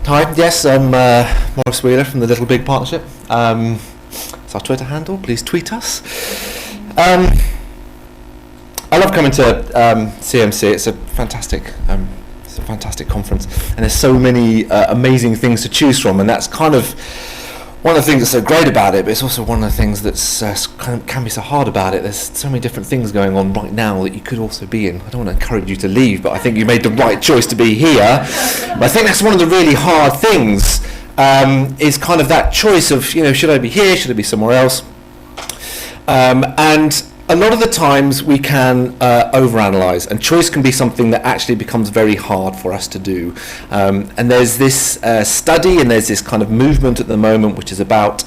Hi, yes, I'm Maurice from the Little Big Partnership. It's our Twitter handle, please tweet us. I love coming to CMC, it's a fantastic conference, and there's so many amazing things to choose from, and that's kind of one of the things that's so great about it, but it's also one of the things that's can be so hard about it. There's so many different things going on right now that you could also be in. I don't want to encourage you to leave, but I think you made the right choice to be here. But I think that's one of the really hard things, is kind of that choice of, should I be here, should I be somewhere else? And a lot of the times we can overanalyze, and choice can be something that actually becomes very hard for us to do. And there's this study, and there's this kind of movement at the moment which is about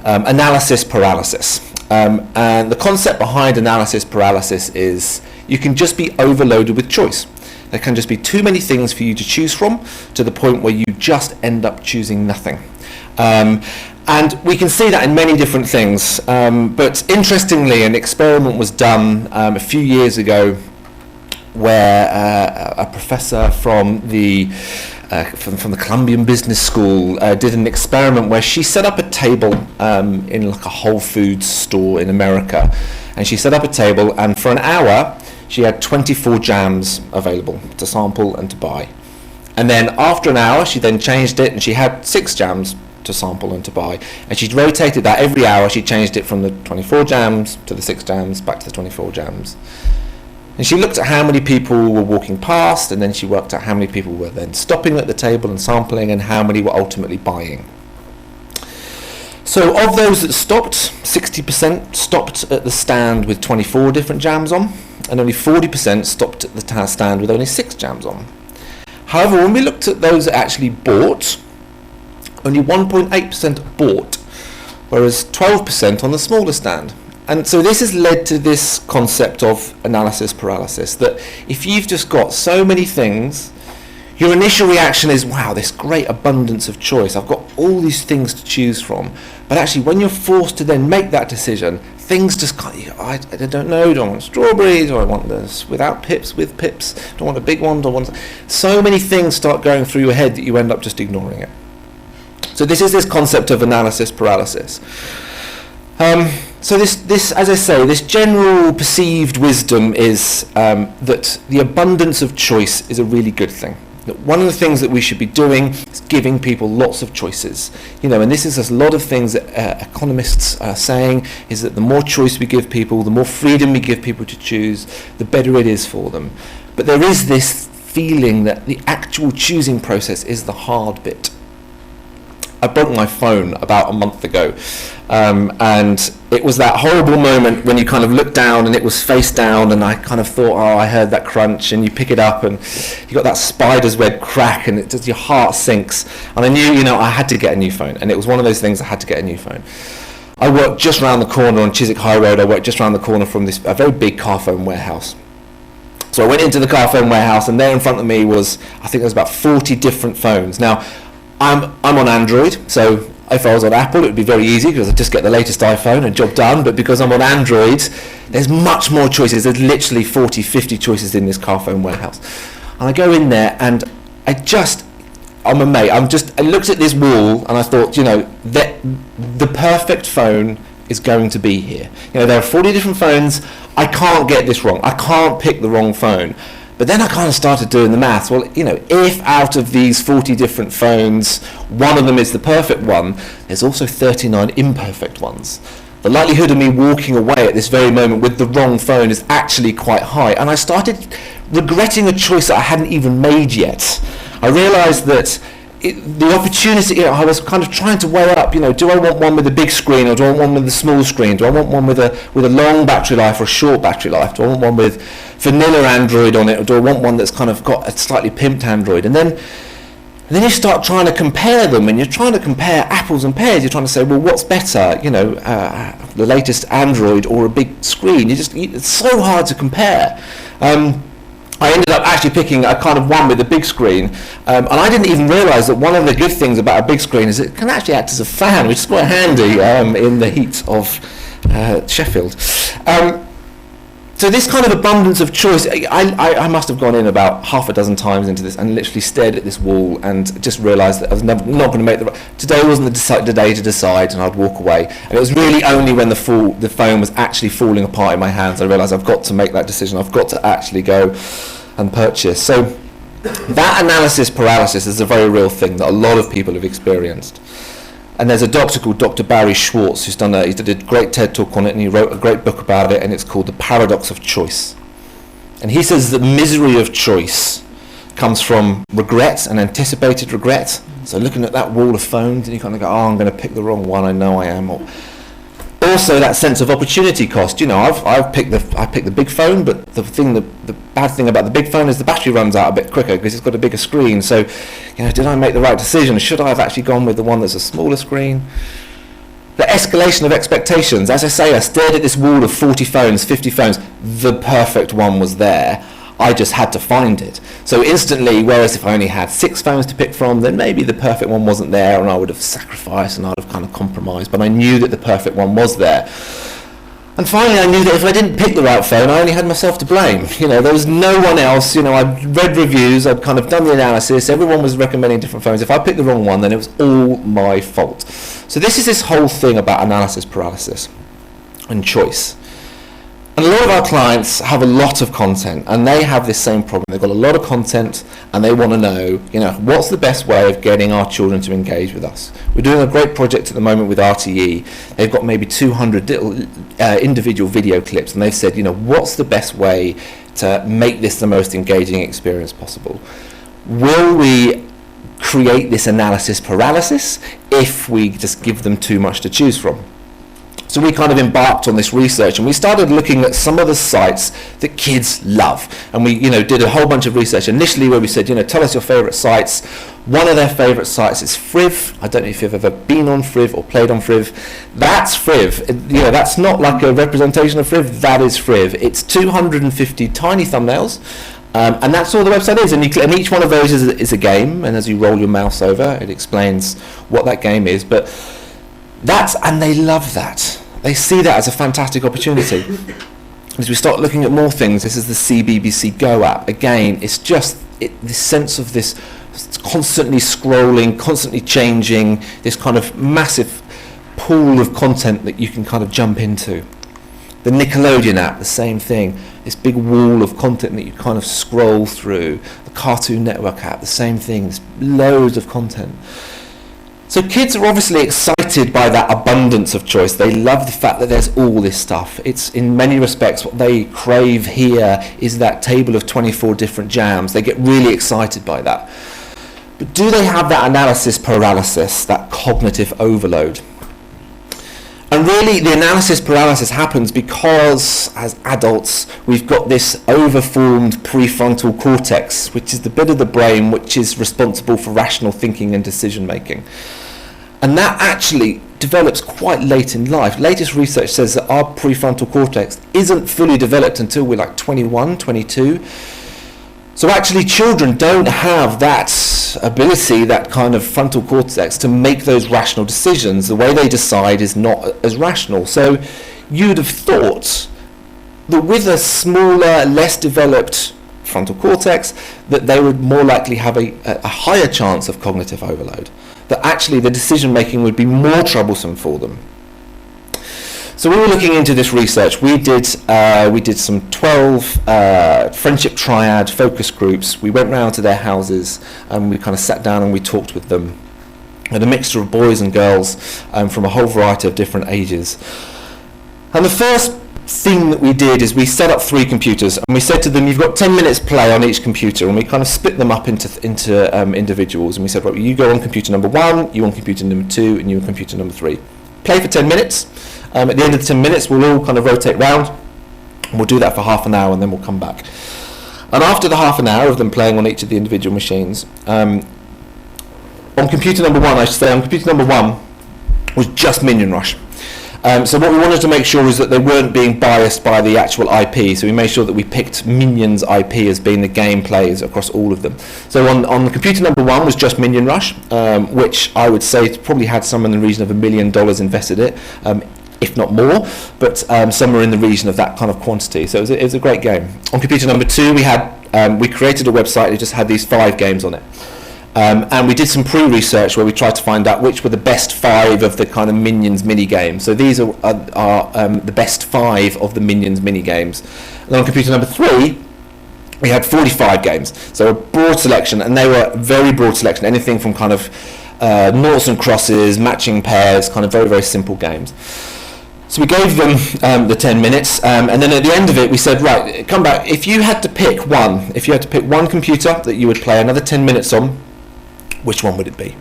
analysis paralysis. And the concept behind analysis paralysis is you can just be overloaded with choice. There can just be too many things for you to choose from, to the point where you just end up choosing nothing. And we can see that in many different things, but interestingly, an experiment was done a few years ago where a professor from the Columbia Business School did an experiment where she set up a table in like a Whole Foods store in America, and she set up a table, and for an hour she had 24 jams available to sample and to buy. And then after an hour she then changed it, and she had 6 jams to sample and to buy, and she'd rotated that every hour. She changed it from the 24 jams to the 6 jams back to the 24 jams, and she looked at how many people were walking past, and then she worked out how many people were then stopping at the table and sampling, and how many were ultimately buying. So of those that stopped, 60% stopped at the stand with 24 different jams on, and only 40% stopped at the stand with only 6 jams on. However, when we looked at those that actually bought, only 1.8% bought, whereas 12% on the smaller stand. And so this has led to this concept of analysis paralysis, that if you've just got so many things, your initial reaction is, wow, this great abundance of choice, I've got all these things to choose from. But actually, when you're forced to then make that decision, things just can't, I don't know, do I want strawberries, do I want this without pips, with pips, do I want a big one, do I want... So many things start going through your head that you end up just ignoring it. So this is this concept of analysis paralysis. So this, as I say, this general perceived wisdom is that the abundance of choice is a really good thing. That one of the things that we should be doing is giving people lots of choices. And this is a lot of things that economists are saying, is that the more choice we give people, the more freedom we give people to choose, the better it is for them. But there is this feeling that the actual choosing process is the hard bit. I broke my phone about a month ago, and it was that horrible moment when you kind of look down and it was face down, and I kind of thought, oh, I heard that crunch, and you pick it up and you got that spider's web crack, and it just, your heart sinks. And I knew, I had to get a new phone, and it was one of those things I had to get a new phone. I worked just around the corner on Chiswick High Road. I worked just around the corner from a very big car phone warehouse. So I went into the car phone warehouse, and there in front of me was, I think there was about 40 different phones. Now, I'm on Android, so if I was on Apple, it would be very easy because I'd just get the latest iPhone and job done. But because I'm on Android, there's much more choices. There's literally 40, 50 choices in this car phone warehouse. And I go in there, and I'm a mate. I looked at this wall, and I thought, the perfect phone is going to be here. There are 40 different phones. I can't get this wrong. I can't pick the wrong phone. But then I kind of started doing the maths. Well, if out of these 40 different phones, one of them is the perfect one, there's also 39 imperfect ones. The likelihood of me walking away at this very moment with the wrong phone is actually quite high. And I started regretting a choice that I hadn't even made yet. I realised that the opportunity, I was kind of trying to weigh up, do I want one with a big screen, or do I want one with a small screen? Do I want one with a long battery life or a short battery life? Do I want one with vanilla Android on it, or do I want one that's kind of got a slightly pimped Android? And then you start trying to compare them, and you're trying to compare apples and pears. You're trying to say, well, what's better, the latest Android or a big screen? It's so hard to compare. I ended up actually picking a kind of one with a big screen, and I didn't even realise that one of the good things about a big screen is it can actually act as a fan, which is quite handy in the heat of Sheffield. So this kind of abundance of choice, I must have gone in about half a dozen times into this and literally stared at this wall and just realised that I was not going to make today wasn't the day to decide, and I'd walk away. And it was really only when the phone was actually falling apart in my hands I realised I've got to make that decision. I've got to actually go and purchase. So that analysis paralysis is a very real thing that a lot of people have experienced. And there's a doctor called Dr. Barry Schwartz he did a great TED talk on it, and he wrote a great book about it, and it's called The Paradox of Choice. And he says the misery of choice comes from regret and anticipated regret. So looking at that wall of phones and you kind of go, oh, I'm going to pick the wrong one, I know I am. Or also that sense of opportunity cost. You know, I picked the big phone, but the bad thing about the big phone is the battery runs out a bit quicker because it's got a bigger screen. So, you know, did I make the right decision? Should I have actually gone with the one that's a smaller screen? The escalation of expectations. As I say, I stared at this wall of 40 phones, 50 phones. The perfect one was there. I just had to find it. So instantly, whereas if I only had 6 phones to pick from, then maybe the perfect one wasn't there and I would have sacrificed and I'd have kind of compromised. But I knew that the perfect one was there. And finally, I knew that if I didn't pick the right phone, I only had myself to blame. You know, there was no one else. You know, I'd read reviews, I'd kind of done the analysis, everyone was recommending different phones. If I picked the wrong one, then it was all my fault. So this is this whole thing about analysis paralysis and choice. And a lot of our clients have a lot of content, and they have this same problem. They've got a lot of content, and they want to know, you know, what's the best way of getting our children to engage with us? We're doing a great project at the moment with RTE. They've got maybe 200 little, individual video clips, and they've said, you know, what's the best way to make this the most engaging experience possible? Will we create this analysis paralysis if we just give them too much to choose from? So we kind of embarked on this research, and we started looking at some of the sites that kids love. And we, you know, did a whole bunch of research initially where we said, you know, tell us your favourite sites. One of their favourite sites is Friv. I don't know if you've ever been on Friv or played on Friv. That's Friv. You know, that's not like a representation of Friv. That is Friv. It's 250 tiny thumbnails. And that's all the website is, and each one of those is a game, and as you roll your mouse over, it explains what that game is. But and they love that. They see that as a fantastic opportunity. As we start looking at more things, this is the CBBC Go app. Again, it's just this sense of this constantly scrolling, constantly changing, this kind of massive pool of content that you can kind of jump into. The Nickelodeon app, the same thing. This big wall of content that you kind of scroll through. The Cartoon Network app, the same thing. There's loads of content. So kids are obviously excited by that abundance of choice. They love the fact that there's all this stuff. It's in many respects what they crave here is that table of 24 different jams. They get really excited by that. But do they have that analysis paralysis, that cognitive overload? And really the analysis paralysis happens because as adults we've got this overformed prefrontal cortex, which is the bit of the brain which is responsible for rational thinking and decision making. And that actually develops quite late in life. Latest research says that our prefrontal cortex isn't fully developed until we're like 21, 22. So actually children don't have that ability, that kind of frontal cortex to make those rational decisions. The way they decide is not as rational. So you'd have thought that with a smaller, less developed frontal cortex, that they would more likely have a higher chance of cognitive overload, that actually the decision making would be more troublesome for them. So we were looking into this research. We did some 12 friendship triad focus groups. We went round to their houses and we kind of sat down and we talked with them. And a mixture of boys and girls from a whole variety of different ages. And the first thing that we did is we set up 3 computers and we said to them, you've got 10 minutes play on each computer, and we kind of split them up into individuals, and we said, right, you go on computer number 1, you on computer number 2, and you on computer number 3. Play for 10 minutes. At the end of the 10 minutes, we'll all kind of rotate round, and we'll do that for half an hour, and then we'll come back. And after the half an hour of them playing on each of the individual machines, on computer number 1, I should say, on computer number 1 was just Minion Rush. So what we wanted to make sure is that they weren't being biased by the actual IP, so we made sure that we picked Minions IP as being the game plays across all of them. So on the computer number 1 was just Minion Rush, which I would say probably had some in the region of $1 million invested in it. if not more, but somewhere in the region of that kind of quantity. So it was a great game. On computer number 2, we created a website that just had these 5 games on it. And we did some pre-research where we tried to find out which were the best 5 of the kind of Minions mini games. So these are the best 5 of the Minions mini games. And on computer number 3, we had 45 games. So a broad selection, and they were very broad selection, anything from kind of noughts and crosses, matching pairs, kind of very, very simple games. So we gave them the 10 minutes, and then at the end of it we said, right, come back, if you had to pick one computer that you would play another 10 minutes on, which one would it be?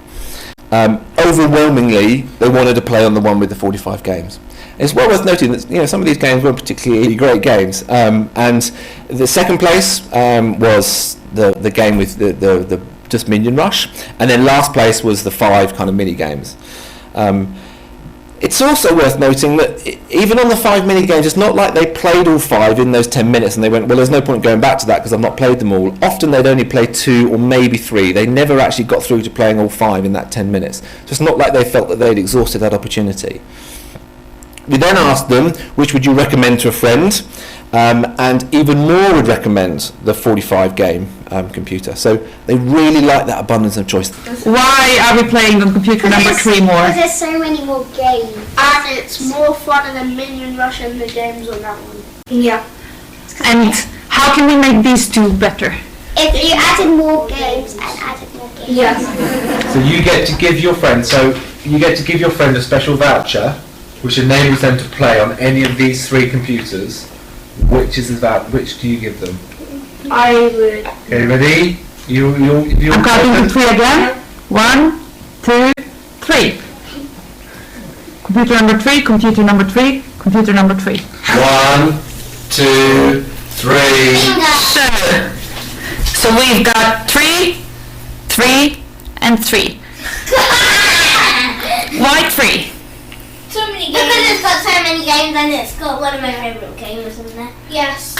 Overwhelmingly, they wanted to play on the one with the 45 games. It's well worth noting that some of these games weren't particularly great games, and the second place was the game with the just Minion Rush, and then last place was the 5 kind of mini games. It's also worth noting that even on the 5 mini games, it's not like they played all 5 in those 10 minutes and they went, well, there's no point going back to that because I've not played them all. Often they'd only play 2 or maybe 3. They never actually got through to playing all 5 in that 10 minutes. So it's not like they felt that they'd exhausted that opportunity. We then asked them, which would you recommend to a friend? And even more would recommend the 45 game computer. So they really like that abundance of choice. Why are we playing on computer number 3 more? Because there's so many more games. And it's more fun than Minion Rush and the games on that one. Yeah. And how can we make these 2 better? If you added more games and added more games. Yes. So you get to give your friend, a special voucher, which enables them to play on any of these 3 computers. Which do you give them? I would. Okay, ready? I'm counting to 3 again. 1, 2, 3. Computer number 3, computer number 3, computer number 3. 1, 2, 3. So we've got 3, 3, and 3. Why 3? So many games. Because it's got so many games and it's got one of my favourite games in there. Yes.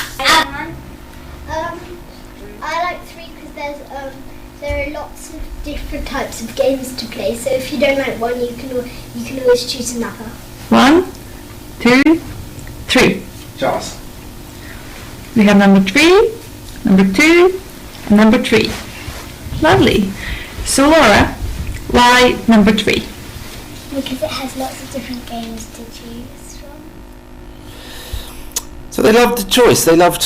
I like 3 because there are lots of different types of games to play. So if you don't like one, you can always choose another. 1, 2, 3. Charles. We have number 3, number 2, and number 3. Lovely. So Laura, why number 3? Because it has lots of different games to choose from. So they loved the choice. They loved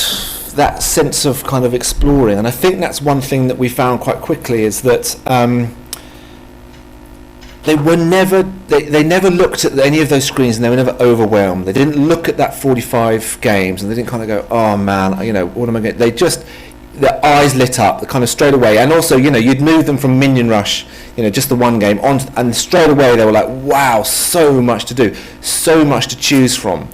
that sense of kind of exploring, and I think that's one thing that we found quite quickly is that they never looked at any of those screens and they were never overwhelmed. They didn't look at that 45 games and they didn't kind of go, oh man, what am I going to... Their eyes lit up kind of straight away, and also you'd move them from Minion Rush, just the one game on, and straight away they were like, wow, so much to do, so much to choose from.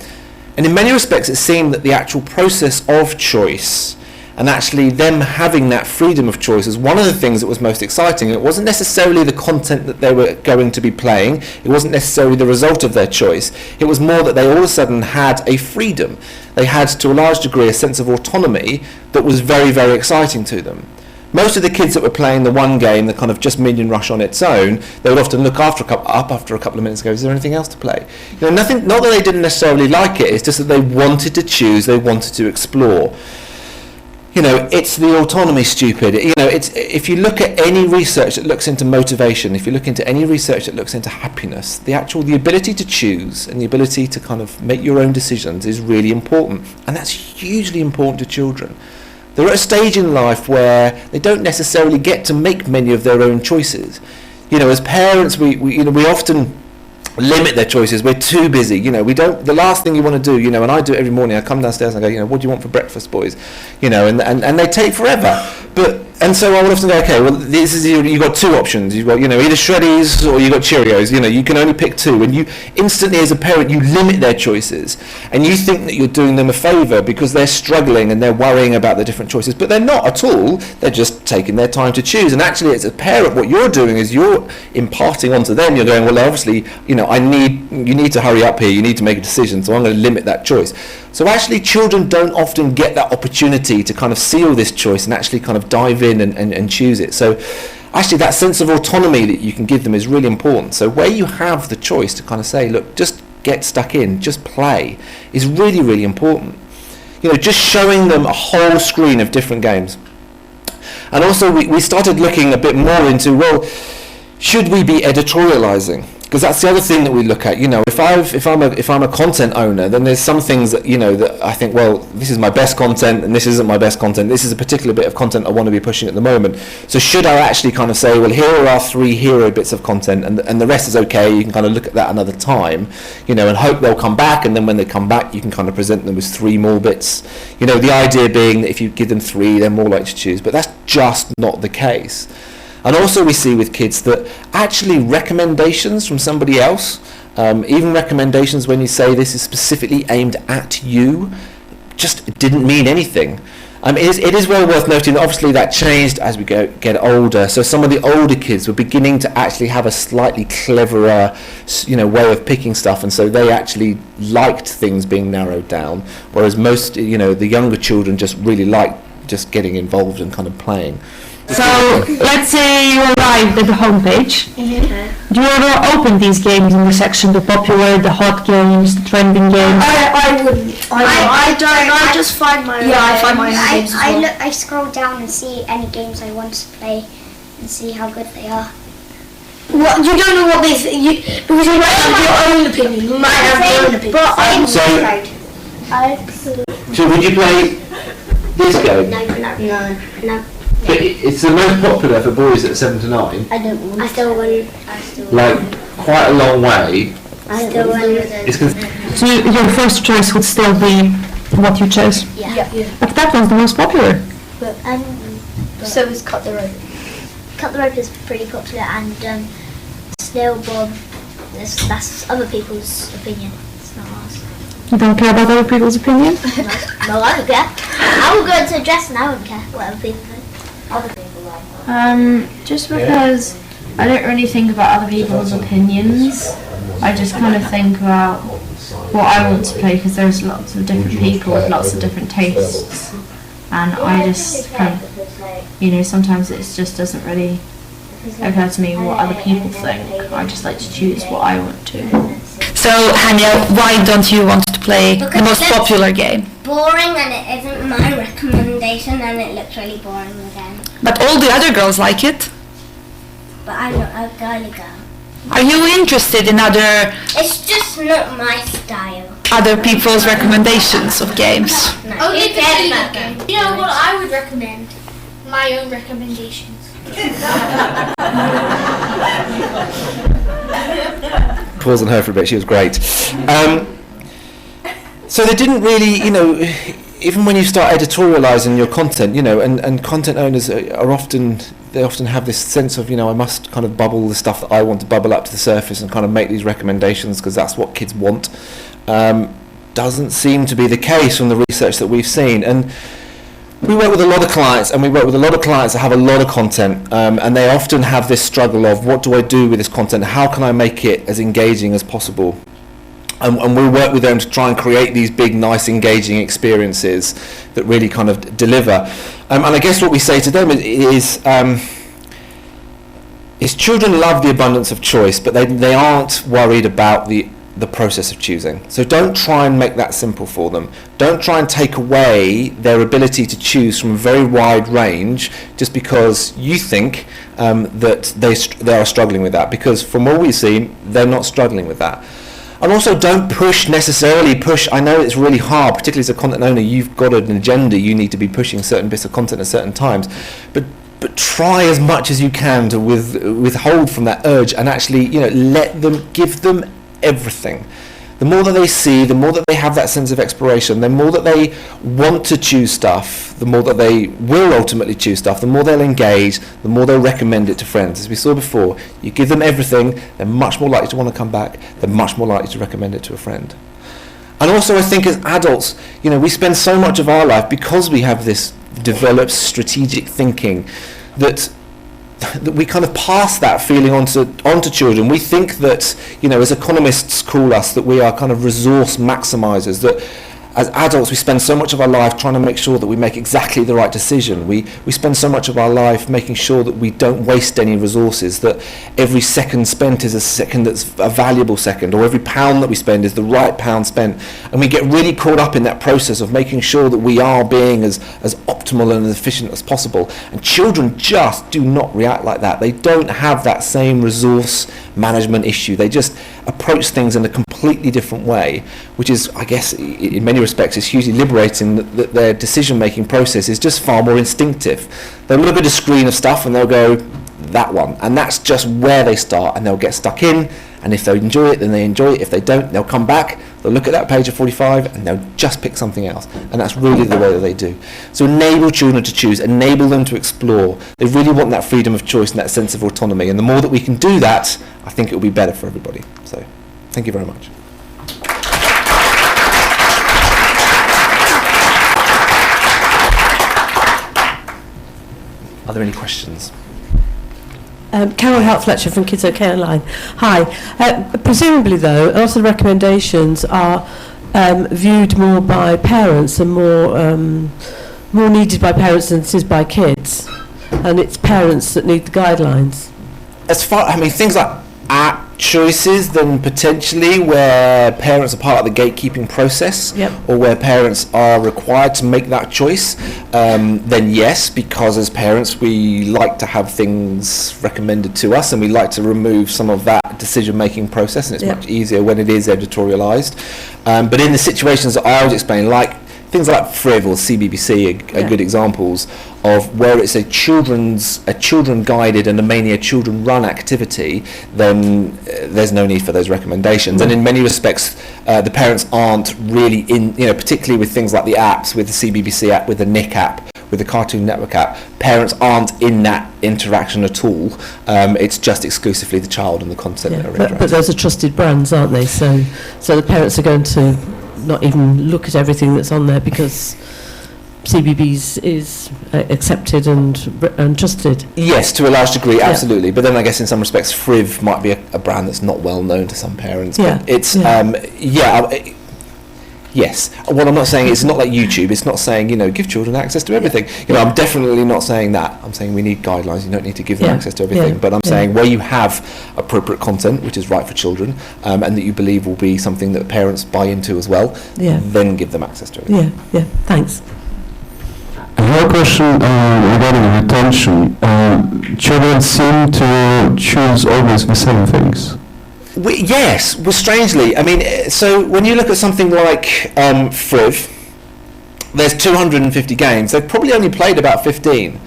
And in many respects it seemed that the actual process of choice and actually them having that freedom of choice is one of the things that was most exciting. It wasn't necessarily the content that they were going to be playing, it wasn't necessarily the result of their choice, it was more that they all of a sudden had a freedom. They had, to a large degree, a sense of autonomy that was very, very exciting to them. Most of the kids that were playing the one game, the kind of just Minion Rush on its own, they would often look after a couple of minutes and go, is there anything else to play? Nothing, not that they didn't necessarily like it, it's just that they wanted to choose, they wanted to explore. It's the autonomy, stupid. If you look at any research that looks into motivation, if you look into any research that looks into happiness, the ability to choose and the ability to kind of make your own decisions is really important, and that's hugely important to children. They're at a stage in life where they don't necessarily get to make many of their own choices. As parents, we often limit their choices. We're too busy, we don't, the last thing you want to do, and I do it every morning, I come downstairs and I go, what do you want for breakfast, boys? And they take forever. And so I would often go, okay, well, this is, you've got 2 options. You've got, either Shreddies or you've got Cheerios. You can only pick 2. And you instantly, as a parent, you limit their choices. And you think that you're doing them a favour because they're struggling and they're worrying about the different choices. But they're not at all. They're just taking their time to choose. And actually, as a parent, what you're doing is you're imparting onto them. You're going, well, obviously, you need to hurry up here. You need to make a decision. So I'm going to limit that choice. So actually, children don't often get that opportunity to kind of see all this choice and actually kind of dive in and choose it. So actually that sense of autonomy that you can give them is really important. So where you have the choice to kind of say, look, just get stuck in, just play, is really, really important. You know, just showing them a whole screen of different games. And also we started looking a bit more into, well, should we be editorializing? Because that's the other thing that we look at. You know, if I'm a content owner, then there's some things that, you know, that I think, well, this is my best content and this isn't my best content. This is a particular bit of content I want to be pushing at the moment. So should I actually kind of say, well, here are our 3 hero bits of content, and the rest is okay. You can kind of look at that another time, you know, and hope they'll come back. And then when they come back, you can kind of present them with 3 more bits. You know, the idea being that if you give them 3, they're more likely to choose. But that's just not the case. And also we see with kids that actually recommendations from somebody else, even recommendations when you say this is specifically aimed at you, just didn't mean anything. It is well worth noting that obviously that changed as we get older. So some of the older kids were beginning to actually have a slightly cleverer, you know, way of picking stuff, and so they actually liked things being narrowed down, whereas most, you know, the younger children just really liked just getting involved and kind of playing. So let's say you arrived at the homepage. Do you ever open these games in the section, the popular, the hot games, the trending games? I wouldn't. I don't. I just find my own. Yeah, I find my own I, games as I well. look. I scroll down and see any games I want to play, and see how good they are. What, you don't know what they because you might have your own opinion. You might have your own opinion. But I'm So- So would you play this game? No. But it's the most popular for boys at 7 to 9. I don't want. I still want. Like quite a long way. I still want. It's So your first choice would still be what you chose? Yeah. But that was the most popular. So is Cut the Rope. Cut the Rope is pretty popular, and Snail Bob. That's other people's opinion. It's not ours. You don't care about other people's opinion? No, I don't care. I will go into a dress and I wouldn't care what other people think. Other people like. Just because I don't really think about other people's opinions, I just kind of think about what I want to play, because there's lots of different people with lots of different tastes, and I just kind of, you know, sometimes it just doesn't really occur to me what other people think. I just like to choose what I want to. So, Hanya, why don't you want to play the Because most it's popular game? Boring, and it isn't my recommendation, and it looks really boring again. But all the other girls like it. But I'm not a girly girl. Are you interested in other It's just not my style. people's recommendations of games? No, Only it's the video not game. good. You know what I would recommend? My own recommendations. Pause on her for a bit, she was great. So they didn't really, you know, even when you start editorializing your content, you know, and content owners are often have this sense of, you know, I must kind of bubble the stuff that I want to bubble up to the surface and kind of make these recommendations because that's what kids want. Doesn't seem to be the case from the research that we've seen. And we work with a lot of clients, and we work with a lot of clients that have a lot of content, and they often have this struggle of, what do I do with this content? How can I make it as engaging as possible? And we work with them to try and create these big, nice, engaging experiences that really kind of deliver. And I guess what we say to them is children love the abundance of choice, but they aren't worried about the process of choosing. So don't try and make that simple for them. Don't try and take away their ability to choose from a very wide range just because you think that they are struggling with that, because from what we've seen, they're not struggling with that. And also don't necessarily push. I know it's really hard, particularly as a content owner. You've got an agenda. You need to be pushing certain bits of content at certain times. But try as much as you can to withhold from that urge and actually, you know, give them everything. The more that they see, the more that they have that sense of exploration, the more that they want to choose stuff, the more that they will ultimately choose stuff, the more they'll engage, the more they'll recommend it to friends. As we saw before, you give them everything, they're much more likely to want to come back, they're much more likely to recommend it to a friend. And also I think as adults, you know, we spend so much of our life, because we have this developed strategic thinking, that we kind of pass that feeling onto children. We think that, you know, as economists call us, that we are kind of resource maximizers, that as adults, we spend so much of our life trying to make sure that we make exactly the right decision. We spend so much of our life making sure that we don't waste any resources, that every second spent is a second that's a valuable second, or every pound that we spend is the right pound spent. And we get really caught up in that process of making sure that we are being as optimal and as efficient as possible. And children just do not react like that. They don't have that same resource management issue. They just approach things in a completely different way, which is, I guess, in many respects, is hugely liberating, that their decision-making process is just far more instinctive. They'll look at a screen of stuff and they'll go, that one, and that's just where they start, and they'll get stuck in, and if they enjoy it, then they enjoy it. If they don't, they'll come back, they'll look at that page of 45, and they'll just pick something else, and that's really the way that they do. So enable children to choose, enable them to explore. They really want that freedom of choice and that sense of autonomy, and the more that we can do that, I think it will be better for everybody. So, thank you very much. Are there any questions? Carol Hart-Fletcher from Kids OK Online. Hi. Presumably, though, a lot of the recommendations are viewed more by parents and more needed by parents than it is by kids, and it's parents that need the guidelines. As far, things like app choices, then potentially where parents are part of the gatekeeping process, Yep. or where parents are required to make that choice, then yes, because as parents we like to have things recommended to us, and we like to remove some of that decision-making process, and it's Yep. much easier when it is editorialised. But in the situations that I was explaining, like things like Friv or CBBC are good examples of where it's a children guided and mainly a children run activity, then there's no need for those recommendations. And in many respects, the parents aren't really in, particularly with things like the apps, with the CBBC app, with the Nick app, with the Cartoon Network app, parents aren't in that interaction at all. It's just exclusively the child and the content that are interacting. But those are trusted brands, aren't they? So the parents are going to not even look at everything that's on there because CBBS is accepted and trusted. Yes, to a large degree, absolutely. But then I guess in some respects, Friv might be a brand that's not well known to some parents. Yeah. But it's yes. What I'm not saying, it's not like YouTube. It's not saying give children access to everything. I'm definitely not saying that. I'm saying we need guidelines. You don't need to give them access to everything. But I'm saying where you have appropriate content, which is right for children, and that you believe will be something that parents buy into as well, then give them access to everything. Yeah. Thanks. I have a question regarding retention. Children seem to choose always the same things. Yes, strangely. So when you look at something like Friv, there's 250 games. They've probably only played about 15.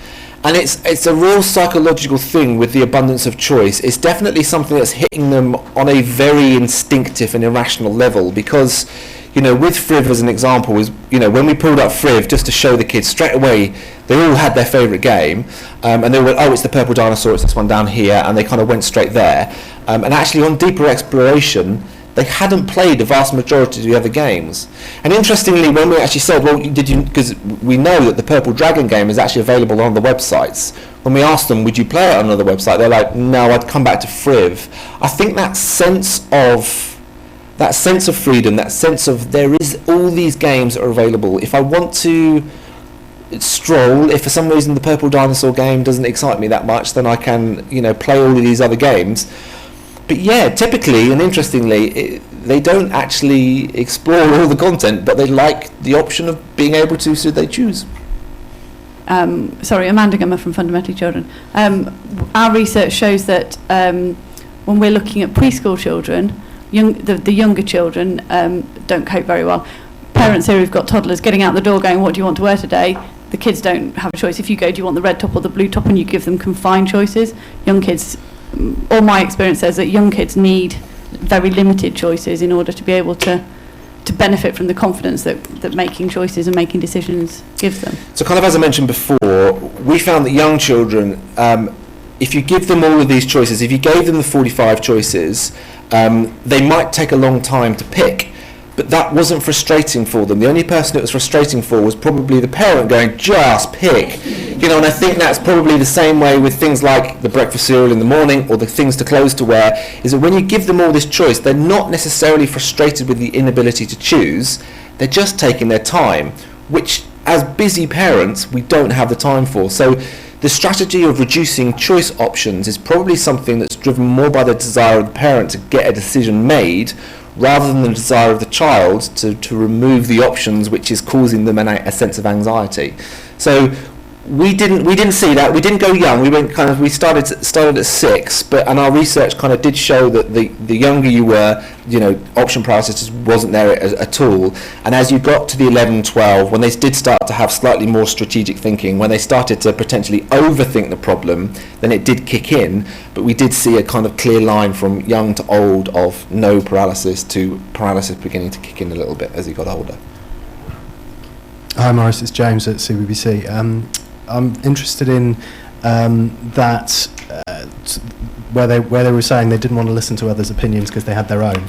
And it's a real psychological thing with the abundance of choice. It's definitely something that's hitting them on a very instinctive and irrational level, because with Friv as an example, when we pulled up Friv just to show the kids straight away, they all had their favourite game, and they went, it's the purple dinosaur, it's this one down here, and they kind of went straight there. And actually on deeper exploration, they hadn't played the vast majority of the other games. And interestingly, when we actually said, because we know that the Purple Dragon game is actually available on the websites, when we asked them, would you play it on another website, they're like, no, I'd come back to Friv. I think that sense of freedom, that sense of there is all these games that are available. If I want to stroll, if for some reason the Purple Dinosaur game doesn't excite me that much, then I can play all of these other games. But typically and interestingly, they don't actually explore all the content, but they like the option of being able to, so they choose. Amanda Gummer from Fundamentally Children. Our research shows that when we're looking at preschool children, the younger children don't cope very well. Parents here who've got toddlers getting out the door going, what do you want to wear today? The kids don't have a choice. If you go, do you want the red top or the blue top, and you give them confined choices, young kids, all my experience says that young kids need very limited choices in order to be able to benefit from the confidence that making choices and making decisions gives them. So kind of as I mentioned before, we found that young children, if you give them all of these choices, if you gave them the 45 choices, they might take a long time to pick. But that wasn't frustrating for them. The only person it was frustrating for was probably the parent going, just pick. And I think that's probably the same way with things like the breakfast cereal in the morning or the things to clothes to wear, is that when you give them all this choice, they're not necessarily frustrated with the inability to choose. they're just taking their time, which as busy parents we don't have the time for. So the strategy of reducing choice options is probably something that's driven more by the desire of the parent to get a decision made, rather than the desire of the child to remove the options which is causing them a sense of anxiety. So we didn't see that. We didn't go young. We started at 6, and our research kind of did show that the younger you were, option paralysis wasn't there at all. And as you got to the 11, 12, when they did start to have slightly more strategic thinking, when they started to potentially overthink the problem, then it did kick in. But we did see a kind of clear line from young to old of no paralysis to paralysis beginning to kick in a little bit as he got older. Hi Maurice, it's James at CBBC. I'm interested in that where they were saying they didn't want to listen to others' opinions because they had their own.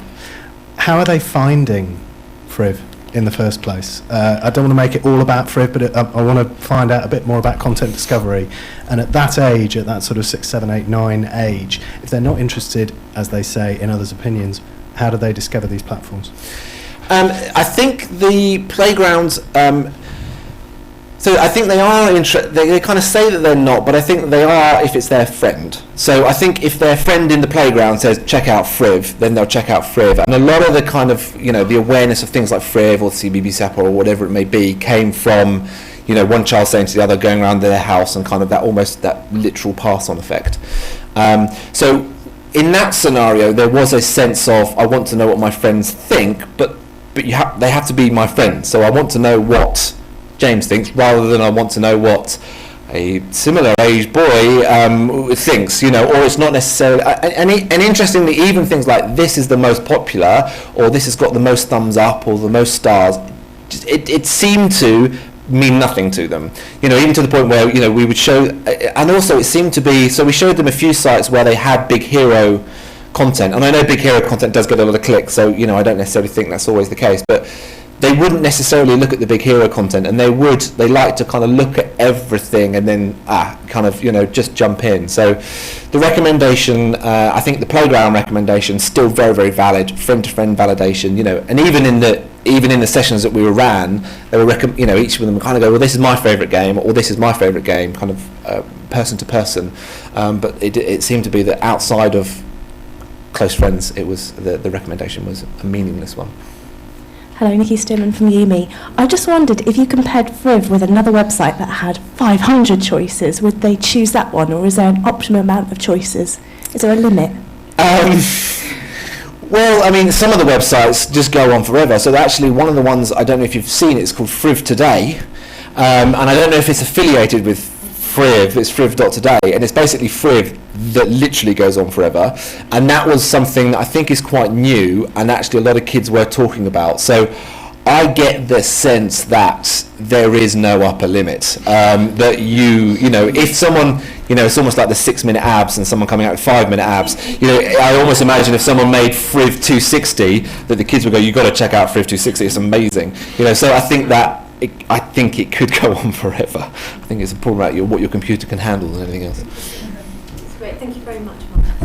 How are they finding FRIV in the first place? I don't want to make it all about FRIV, but I want to find out a bit more about content discovery. And at that age, at that sort of 6, 7, 8, 9 age, if they're not interested, as they say, in others' opinions, how do they discover these platforms? I think the playgrounds. So I think they are they kind of say that they're not, but I think they are if it's their friend. So I think if their friend in the playground says check out FRIV, then they'll check out FRIV. And a lot of the kind of the awareness of things like FRIV or CBBC app or whatever it may be came from one child saying to the other, going around their house, and kind of that literal pass-on effect. So in that scenario, there was a sense of I want to know what my friends think, but they have to be my friends. So I want to know what James thinks, rather than I want to know what a similar age boy thinks, or it's not necessarily. And interestingly, even things like this is the most popular, or this has got the most thumbs up, or the most stars, it seemed to mean nothing to them. Even to the point where we would show, and also it seemed to be. So we showed them a few sites where they had Big Hero content, and I know Big Hero content does get a lot of clicks, so I don't necessarily think that's always the case, but they wouldn't necessarily look at the Big Hero content, and they like to kind of look at everything and then just jump in. So the recommendation, I think the playground recommendation, still very, very valid, friend-to-friend validation, and even in the sessions that we ran, they were each of them kind of go, well, this is my favourite game, or this is my favourite game, kind of person to person. But it seemed to be that outside of close friends, it was the recommendation was a meaningless one. Hello, Nikki Stillman from Yumi. I just wondered if you compared FRIV with another website that had 500 choices, would they choose that one, or is there an optimum amount of choices? Is there a limit? Well, I mean, some of the websites just go on forever. So actually, one of the ones, I don't know if you've seen it, it's called FRIV Today, and I don't know if it's affiliated with FRIV, it's FRIV.today, and it's basically FRIV that literally goes on forever, and that was something that I think is quite new, and actually a lot of kids were talking about. So I get the sense that there is no upper limit, that if someone, it's almost like the 6-minute abs and someone coming out with 5-minute abs, I almost imagine if someone made FRIV 260, that the kids would go, you've got to check out FRIV 260, it's amazing. So I think that I think it could go on forever. I think it's important about what your computer can handle than anything else. That's great. Thank you very much, Mark.